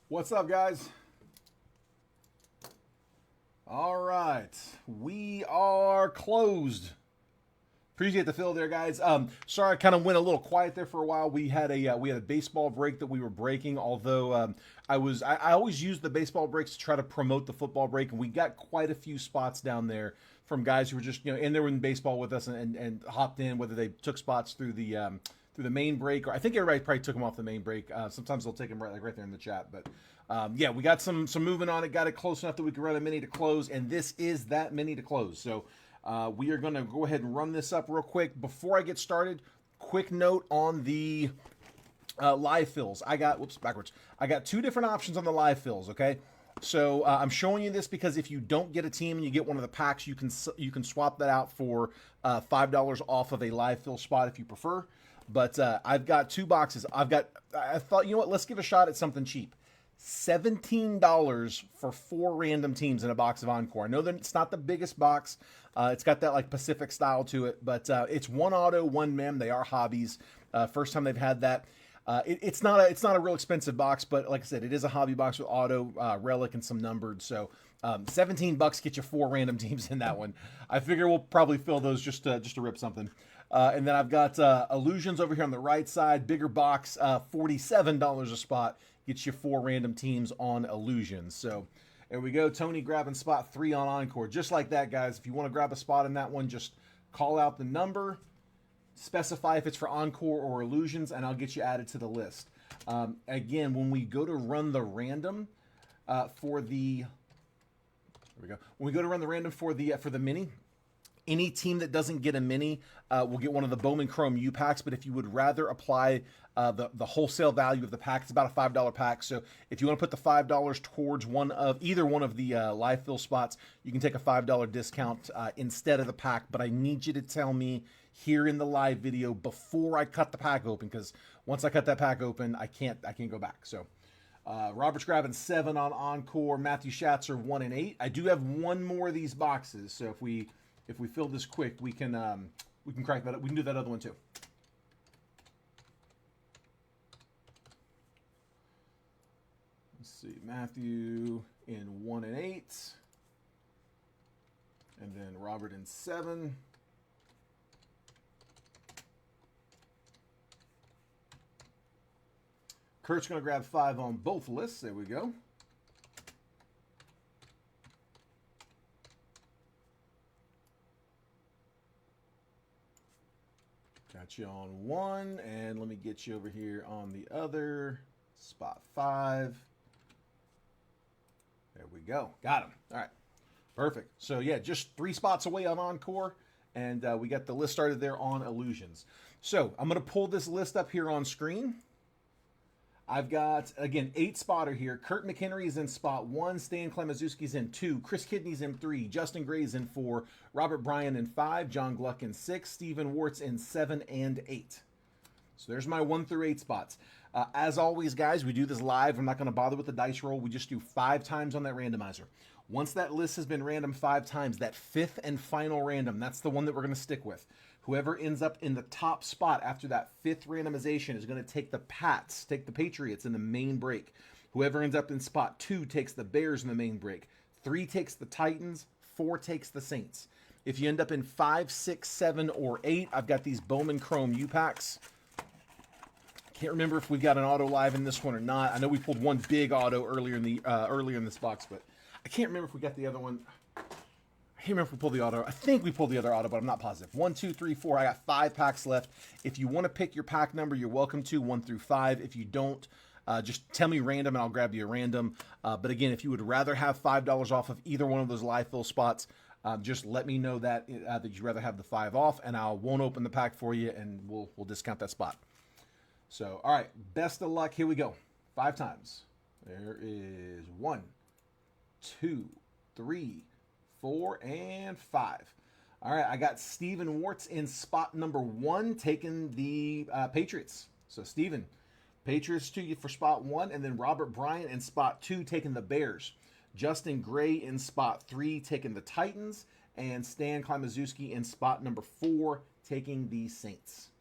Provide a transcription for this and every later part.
What's up, guys? All right, we are closed. Appreciate the fill there, guys. Sorry, I kind of went a little quiet there for a while. We had a baseball break that we were breaking. Although I always use the baseball breaks to try to promote the football break, and we got quite a few spots down there from guys who were just in there in baseball with us and hopped in, whether they took spots through the main break, or I think everybody probably took them off the main break. Sometimes they'll take them right there in the chat, but yeah, we got some movement on it. Got it close enough that we can run a mini to close, and this is that mini to close. So we are going to go ahead and run this up real quick. Before I get started, quick note on the live fills. I got two different options on the live fills. Okay. So I'm showing you this because if you don't get a team and you get one of the packs, you can swap that out for $5 off of a live fill spot if you prefer. But I've got two boxes. I thought, you know what? Let's give a shot at something cheap. $17 for 4 random teams in a box of Encore. I know that it's not the biggest box. It's got that like Pacific style to it, but it's one auto, one mem. They are hobbies. First time they've had that. It's not a real expensive box, but like I said, it is a hobby box with auto, relic, and some numbered. So $17 get you 4 random teams in that one. I figure we'll probably fill those just to rip something. And then I've got Illusions over here on the right side. Bigger box, $47 a spot. Gets you 4 random teams on Illusions. So there we go. Tony grabbing spot 3 on Encore. Just like that, guys. If you want to grab a spot in that one, just call out the number. Specify if it's for Encore or Illusions, and I'll get you added to the list. Again, when we go to run the random for the... There we go. When we go to run the random for the mini... Any team that doesn't get a mini will get one of the Bowman Chrome U packs, but if you would rather apply the wholesale value of the pack, it's about a $5 pack. So if you want to put the $5 towards either one of the live fill spots, you can take a $5 discount instead of the pack. But I need you to tell me here in the live video before I cut the pack open, because once I cut that pack open, I can't go back. So Robert's grabbing 7 on Encore. Matthew Schatzer 1 and 8. I do have one more of these boxes, so if we fill this quick, we can crack that up. We can do that other one too. Let's see, Matthew in 1 and 8, and then Robert in 7. Kurt's going to grab 5 on both lists. There we go. Got you on 1, and let me get you over here on the other. Spot 5. There we go. Got him. All right. Perfect. So, yeah, just 3 spots away on Encore, and we got the list started there on Illusions. So, I'm going to pull this list up here on screen. I've got, again, 8 spotter here. Kurt McHenry's in spot 1. Stan Klemazuski's in 2. Chris Kidney's in 3. Justin Gray's in 4. Robert Bryan in 5. John Gluck in 6. Stephen Wart's in 7 and 8. So there's my 1 through 8 spots. As always, guys, we do this live. I'm not going to bother with the dice roll. We just do 5 times on that randomizer. Once that list has been random 5 times, that 5th and final random, that's the one that we're going to stick with. Whoever ends up in the top spot after that 5th randomization is going to take the Patriots in the main break. Whoever ends up in spot 2 takes the Bears in the main break. 3 takes the Titans. 4 takes the Saints. If you end up in 5, 6, 7, or 8, I've got these Bowman Chrome U packs. Can't remember if we got an auto live in this one or not. I know we pulled one big auto earlier in this box, but I can't remember if we got the other one. I can't remember if we pulled the auto. I think we pulled the other auto, but I'm not positive. 1, 2, 3, 4. I got 5 packs left. If you want to pick your pack number, you're welcome to, 1 through 5. If you don't, just tell me random and I'll grab you a random. But again, if you would rather have $5 off of either one of those live fill spots, just let me know that you'd rather have the 5 off, and I won't open the pack for you, and we'll discount that spot. So, all right, best of luck. Here we go. 5 times. There is 1, 2, 3, 4, and 5. All right, I got Stephen Wartz in spot number 1, taking the Patriots. So, Stephen, Patriots to you for spot 1, and then Robert Bryan in spot 2, taking the Bears. Justin Gray in spot 3, taking the Titans, and Stan Klemazuski in spot number 4, taking the Saints.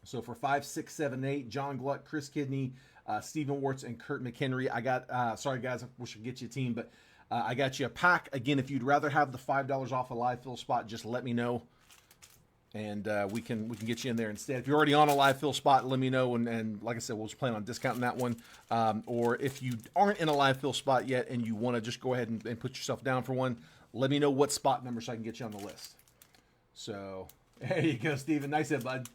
So for 5, 6, 7, 8, John Gluck, Chris Kidney, Stephen Warts and Kurt McHenry. I got, sorry guys, I wish I could get you a team, but I got you a pack. Again, if you'd rather have the $5 off a live fill spot, just let me know. And we can get you in there instead. If you're already on a live fill spot, let me know. And like I said, we'll just plan on discounting that one. Or if you aren't in a live fill spot yet and you want to just go ahead and put yourself down for one, let me know what spot number so I can get you on the list. So there you go, Steven. Nice hit, bud.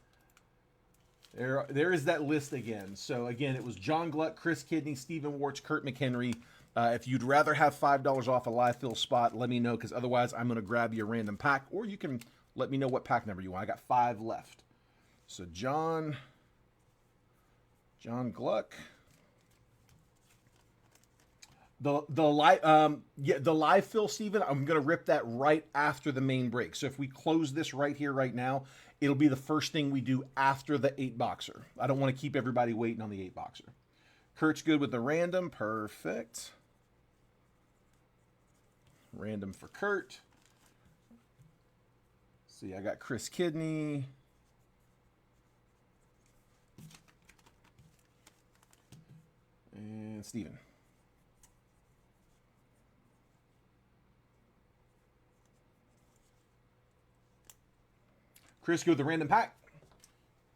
There is that list again. So again, it was John Gluck, Chris Kidney, Stephen Warts, Kurt McHenry. If you'd rather have $5 off a live fill spot, let me know, because otherwise I'm going to grab you a random pack, or you can let me know what pack number you want. I got 5 left. So John Gluck. The live fill, Steven, I'm gonna rip that right after the main break. So if we close this right here, right now, it'll be the first thing we do after the 8-boxer. I don't want to keep everybody waiting on the 8-boxer. Kurt's good with the random. Perfect. Random for Kurt. See, I got Chris Kidney. And Steven. Chris, go with the random pack.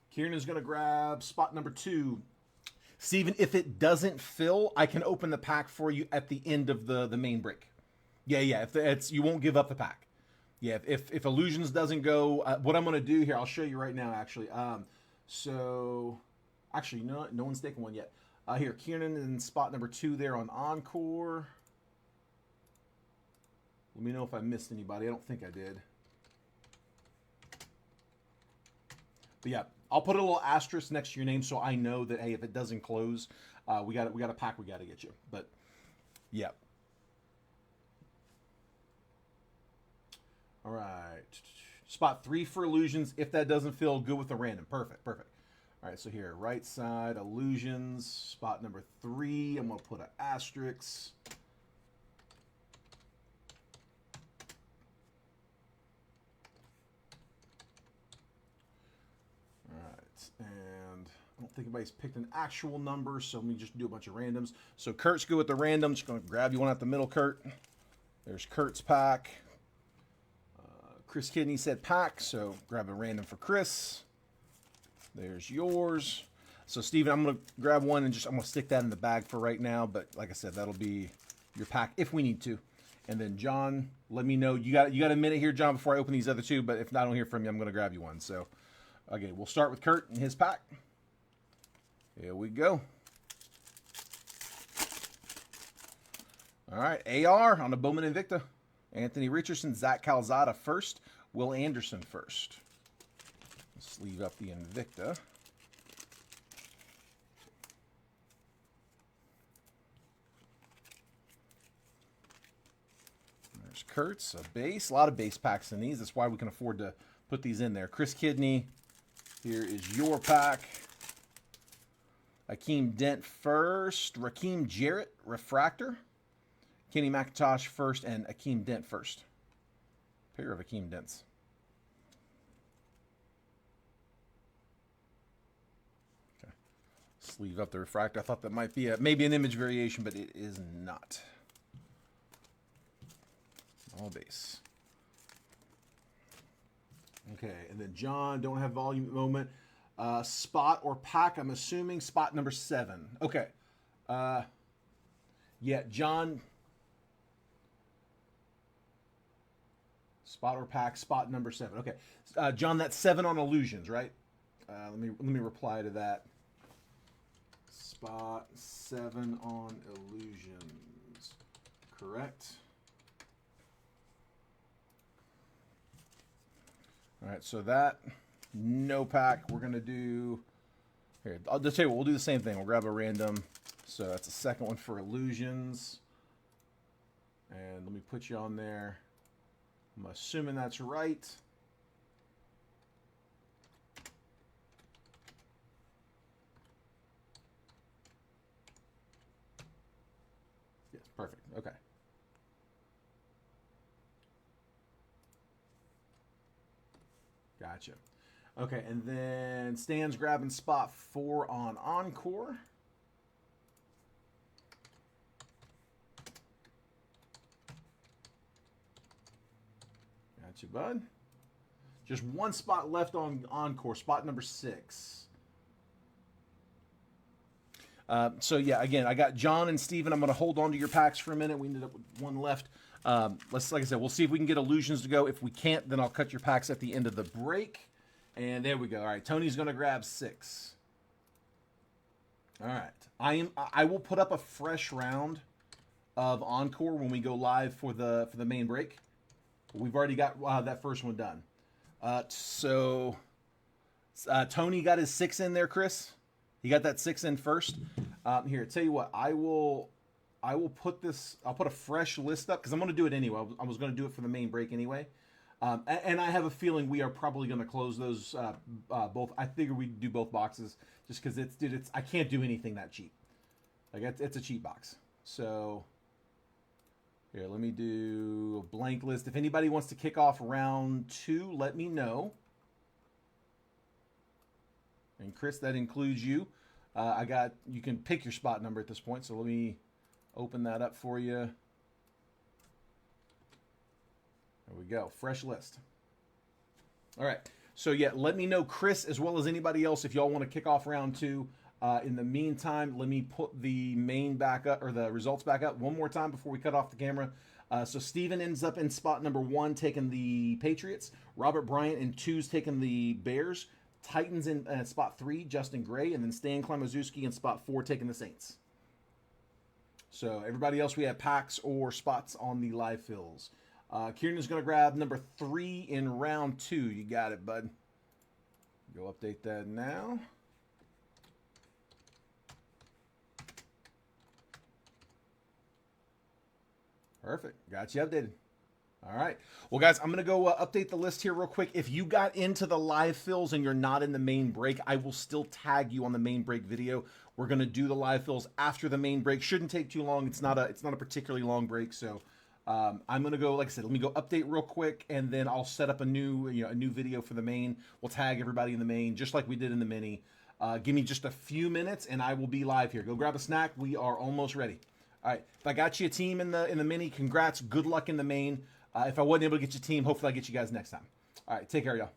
Kieran is going to grab spot number 2. Steven, if it doesn't fill, I can open the pack for you at the end of the main break. Yeah. If it's, you won't give up the pack. Yeah, if Illusions doesn't go, what I'm going to do here, I'll show you right now, actually. So, actually, no one's taken one yet. Here, Kieran in spot number 2 there on Encore. Let me know if I missed anybody. I don't think I did. But yeah, I'll put a little asterisk next to your name so I know that, hey, if it doesn't close, we got a pack we got to get you. But, yeah. All right. Spot 3 for Illusions. If that doesn't fill, good with the random. Perfect. All right, so here, right side, Illusions. Spot number 3. I'm going to put an asterisk. All right, and I don't think anybody's picked an actual number, so let me just do a bunch of randoms. So Kurt's good with the random. Just going to grab you one out the middle, Kurt. There's Kurt's pack. Chris Kidney said pack, so grab a random for Chris. There's yours. So Steven, I'm going to grab one and I'm going to stick that in the bag for right now. But like I said, that'll be your pack if we need to. And then John, let me know. You got a minute here, John, before I open these other 2. But if I don't hear from you, I'm going to grab you one. So, okay, we'll start with Kurt and his pack. Here we go. All right, AR on the Bowman Invicta. Anthony Richardson, Zach Calzada first, Will Anderson first. Sleeve up the Invicta. There's Kurtz, a base. A lot of base packs in these. That's why we can afford to put these in there. Chris Kidney, here is your pack. Akeem Dent first. Rakeem Jarrett, Refractor. Kenny McIntosh first and Akeem Dent first. Pair of Akeem Dents. Okay. Sleeve up the Refractor. I thought that might be maybe an image variation, but it is not. All base. Okay, and then John, don't have volume at the moment. Spot or pack, I'm assuming spot number 7. Okay. Yeah, John... Spot or pack, spot number 7. Okay, John, that's 7 on Illusions, right? Let me reply to that. Spot 7 on Illusions, correct? All right, so that no pack. We're gonna do here. I'll just tell you what, we'll do the same thing. We'll grab a random. So that's a second one for Illusions, and let me put you on there. I'm assuming that's right. Yes, perfect. Okay. Gotcha. Okay, and then Stan's grabbing spot 4 on Encore. Got you, bud. Just one spot left on Encore, spot number 6. So yeah, again, I got John and Steven. I'm going to hold on to your packs for a minute. We ended up with one left. Like I said, we'll see if we can get illusions to go. If we can't, then I'll cut your packs at the end of the break. And there we go. All right, Tony's going to grab 6. All right, I will put up a fresh round of Encore when we go live for the main break. We've already got that first one done. So Tony got his 6 in there, Chris. He got that 6 in first. Here, tell you what, I will put this. I'll put a fresh list up because I'm going to do it anyway. I was going to do it for the main break anyway. And I have a feeling we are probably going to close those both. I figure we do both boxes just because it's I can't do anything that cheap. Like it's a cheap box. So here, let me do a blank list. If anybody wants to kick off round 2, let me know. And Chris, that includes you. You can pick your spot number at this point. So let me open that up for you. There we go. Fresh list. All right. So yeah, let me know, Chris, as well as anybody else, if y'all want to kick off round 2. In the meantime, let me put the main back up, or the results back up one more time before we cut off the camera. So Steven ends up in spot number 1, taking the Patriots. Robert Bryant in 2's taking the Bears. Titans in spot 3, Justin Gray, and then Stan Klimaszewski in spot 4, taking the Saints. So everybody else, we have packs or spots on the live fills. Kieran is going to grab number 3 in round 2. You got it, bud. Go update that now. Perfect. Got you updated. All right. Well, guys, I'm going to go update the list here real quick. If you got into the live fills and you're not in the main break, I will still tag you on the main break video. We're going to do the live fills after the main break. Shouldn't take too long. It's not a particularly long break. So I'm going to go, like I said, let me go update real quick, and then I'll set up a new video for the main. We'll tag everybody in the main, just like we did in the mini. Give me just a few minutes, and I will be live here. Go grab a snack. We are almost ready. All right. If I got you a team in the mini, congrats. Good luck in the main. If I wasn't able to get your team, hopefully I'll get you guys next time. All right. Take care, y'all.